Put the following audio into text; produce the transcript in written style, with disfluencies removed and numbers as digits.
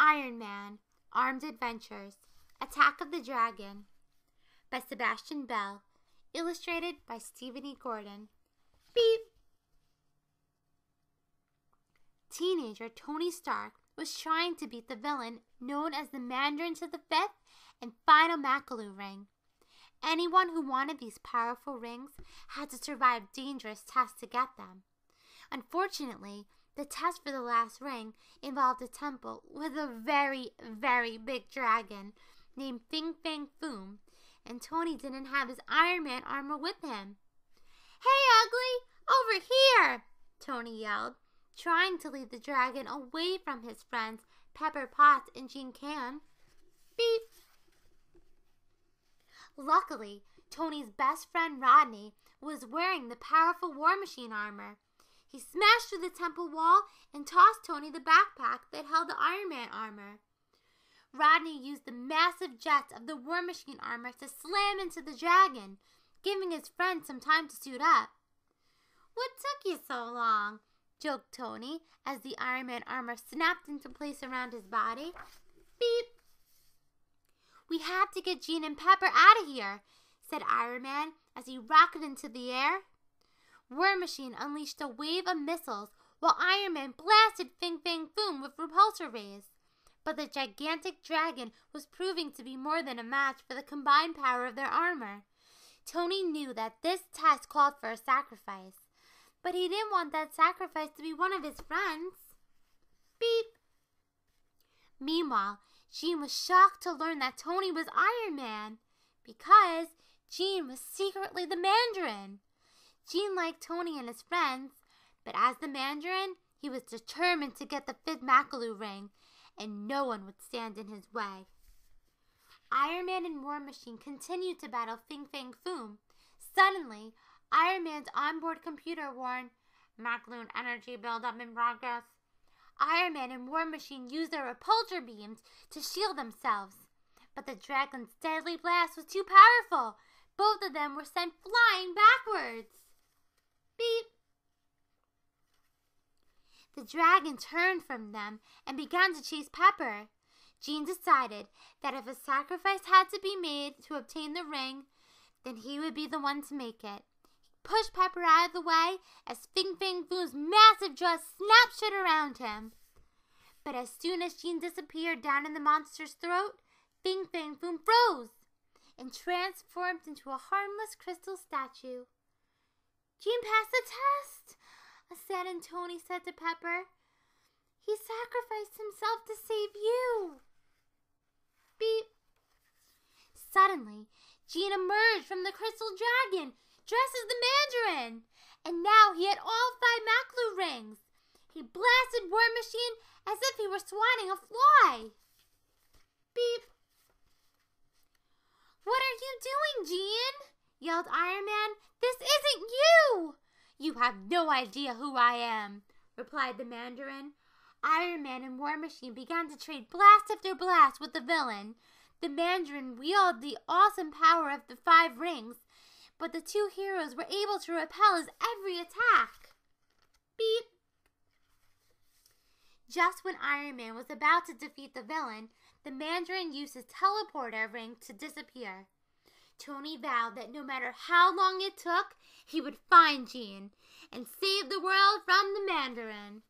Ironman, Armed Adventures, Attack of the Dragon by Sebastian Bell, illustrated by Stephen E. Gordon. Beep! Teenager Tony Stark was trying to beat the villain known as the Mandarin to the fifth and final Makaloo ring. Anyone who wanted these powerful rings had to survive dangerous tests to get them. Unfortunately, the test for the last ring involved a temple with a very, very big dragon named Fing Fang Foom, and Tony didn't have his Iron Man armor with him. "Hey, Ugly! Over here!" Tony yelled, trying to lead the dragon away from his friends Pepper Potts and Jean Can. Beep! Luckily, Tony's best friend Rodney was wearing the powerful War Machine armor. He smashed through the temple wall and tossed Tony the backpack that held the Iron Man armor. Rodney used the massive jets of the War Machine armor to slam into the dragon, giving his friend some time to suit up. "What took you so long?" joked Tony as the Iron Man armor snapped into place around his body. Beep! "We have to get Jean and Pepper out of here," said Iron Man as he rocketed into the air. War Machine unleashed a wave of missiles while Iron Man blasted Fing Fang Foom with repulsor rays. But the gigantic dragon was proving to be more than a match for the combined power of their armor. Tony knew that this test called for a sacrifice, but he didn't want that sacrifice to be one of his friends. Beep! Meanwhile, Jean was shocked to learn that Tony was Iron Man, because Jean was secretly the Mandarin. Jean liked Tony and his friends, but as the Mandarin, he was determined to get the fifth Makaloo ring, and no one would stand in his way. Iron Man and War Machine continued to battle Fing Fang Foom. Suddenly, Iron Man's onboard computer warned, "Makaloo energy buildup in progress." Iron Man and War Machine used their repulsor beams to shield themselves, but the dragon's deadly blast was too powerful. Both of them were sent flying backwards. Beep! The dragon turned from them and began to chase Pepper. Jean decided that if a sacrifice had to be made to obtain the ring, then he would be the one to make it. He pushed Pepper out of the way as Fing Fang Foom's massive jaws snapped shut around him. But as soon as Jean disappeared down in the monster's throat, Fing Fang Foom froze and transformed into a harmless crystal statue. "Jean passed the test," a saddened Tony said to Pepper. "He sacrificed himself to save you." Beep! Suddenly, Jean emerged from the crystal dragon, dressed as the Mandarin, and now he had all 5 Makaloo rings. He blasted War Machine as if he were swatting a fly. Beep! "What are you doing, Jean?" yelled Iron Man. "This isn't you!" "You have no idea who I am," replied the Mandarin. Iron Man and War Machine began to trade blast after blast with the villain. The Mandarin wielded the awesome power of the 5 rings, but the two heroes were able to repel his every attack. Beep! Just when Iron Man was about to defeat the villain, the Mandarin used his teleporter ring to disappear. Tony vowed that no matter how long it took, he would find Jean and save the world from the Mandarin.